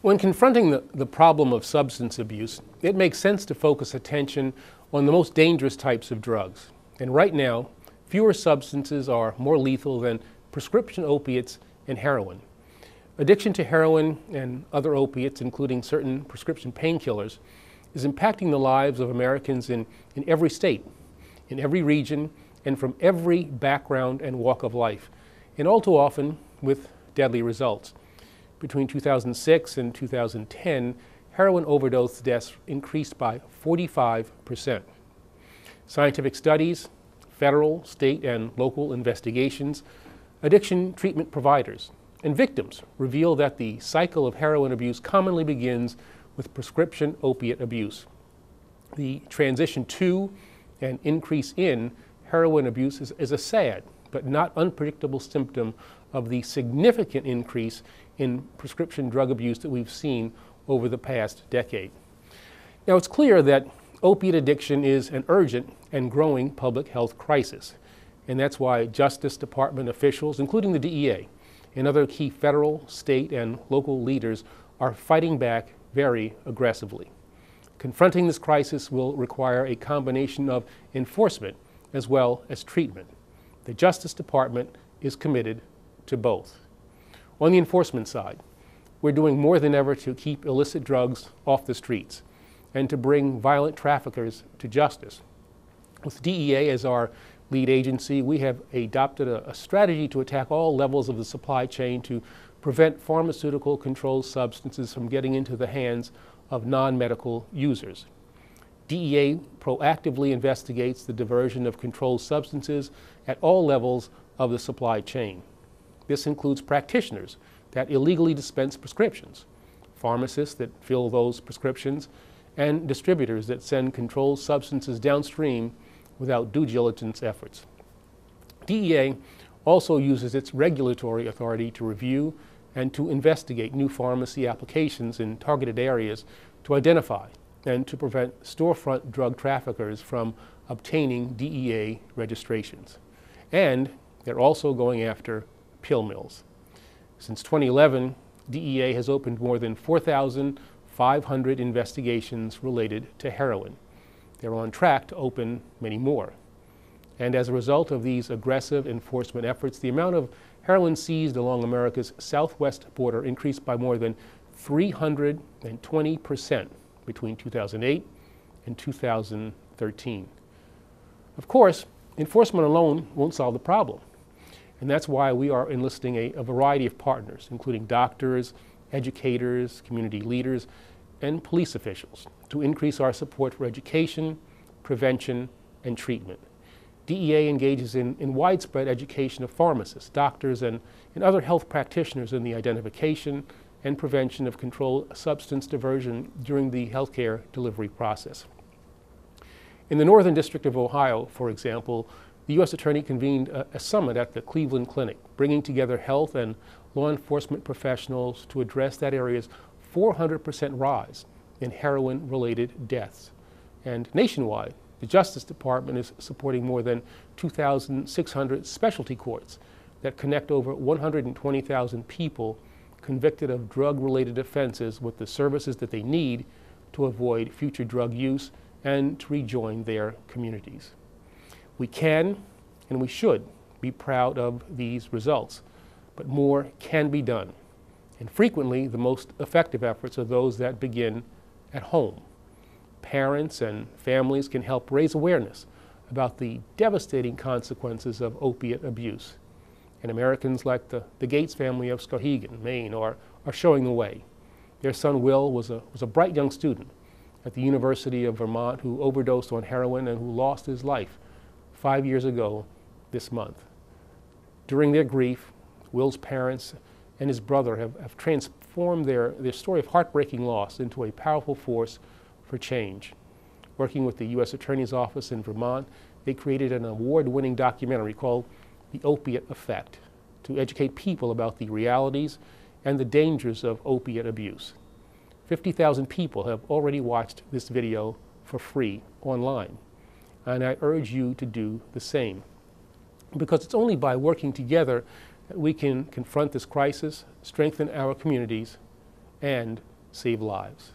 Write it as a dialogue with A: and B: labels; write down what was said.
A: When confronting the problem of substance abuse, it makes sense to focus attention on the most dangerous types of drugs. And right now, fewer substances are more lethal than prescription opiates and heroin. Addiction to heroin and other opiates, including certain prescription painkillers, is impacting the lives of Americans in every state, in every region, and from every background and walk of life, and all too often with deadly results. Between 2006 and 2010, heroin overdose deaths increased by 45%. Scientific studies, federal, state, and local investigations, addiction treatment providers, and victims reveal that the cycle of heroin abuse commonly begins with prescription opiate abuse. The transition to and increase in heroin abuse is a sad but not unpredictable symptom of the significant increase in prescription drug abuse that we've seen over the past decade. Now, it's clear that opiate addiction is an urgent and growing public health crisis, and that's why Justice Department officials, including the DEA, and other key federal, state, and local leaders are fighting back very aggressively. Confronting this crisis will require a combination of enforcement as well as treatment. The Justice Department is committed to both. On the enforcement side, we're doing more than ever to keep illicit drugs off the streets and to bring violent traffickers to justice. With DEA as our lead agency, we have adopted a strategy to attack all levels of the supply chain to prevent pharmaceutical controlled substances from getting into the hands of non-medical users. DEA proactively investigates the diversion of controlled substances at all levels of the supply chain. This includes practitioners that illegally dispense prescriptions, pharmacists that fill those prescriptions, and distributors that send controlled substances downstream without due diligence efforts. DEA also uses its regulatory authority to review and to investigate new pharmacy applications in targeted areas to identify and to prevent storefront drug traffickers from obtaining DEA registrations. And they're also going after pill mills. Since 2011, DEA has opened more than 4,500 investigations related to heroin. They're on track to open many more. And as a result of these aggressive enforcement efforts, the amount of heroin seized along America's southwest border increased by more than 320% between 2008 and 2013. Of course, enforcement alone won't solve the problem. And that's why we are enlisting a variety of partners, including doctors, educators, community leaders, and police officials, to increase our support for education, prevention, and treatment. DEA engages in widespread education of pharmacists, doctors, and other health practitioners in the identification and prevention of controlled substance diversion during the healthcare delivery process. In the Northern District of Ohio, for example, the U.S. Attorney convened a summit at the Cleveland Clinic, bringing together health and law enforcement professionals to address that area's 400% rise in heroin-related deaths. And nationwide, the Justice Department is supporting more than 2,600 specialty courts that connect over 120,000 people convicted of drug-related offenses with the services that they need to avoid future drug use and to rejoin their communities. We can and we should be proud of these results, but more can be done. And frequently, the most effective efforts are those that begin at home. Parents and families can help raise awareness about the devastating consequences of opiate abuse. And Americans like the Gates family of Skowhegan, Maine, are showing the way. Their son Will was a bright young student at the University of Vermont who overdosed on heroin and who lost his life 5 years ago this month. During their grief, Will's parents and his brother have transformed their story of heartbreaking loss into a powerful force for change. Working with the U.S. Attorney's Office in Vermont, they created an award-winning documentary called The Opiate Effect to educate people about the realities and the dangers of opiate abuse. 50,000 people have already watched this video for free online, and I urge you to do the same. Because it's only by working together that we can confront this crisis, strengthen our communities, and save lives.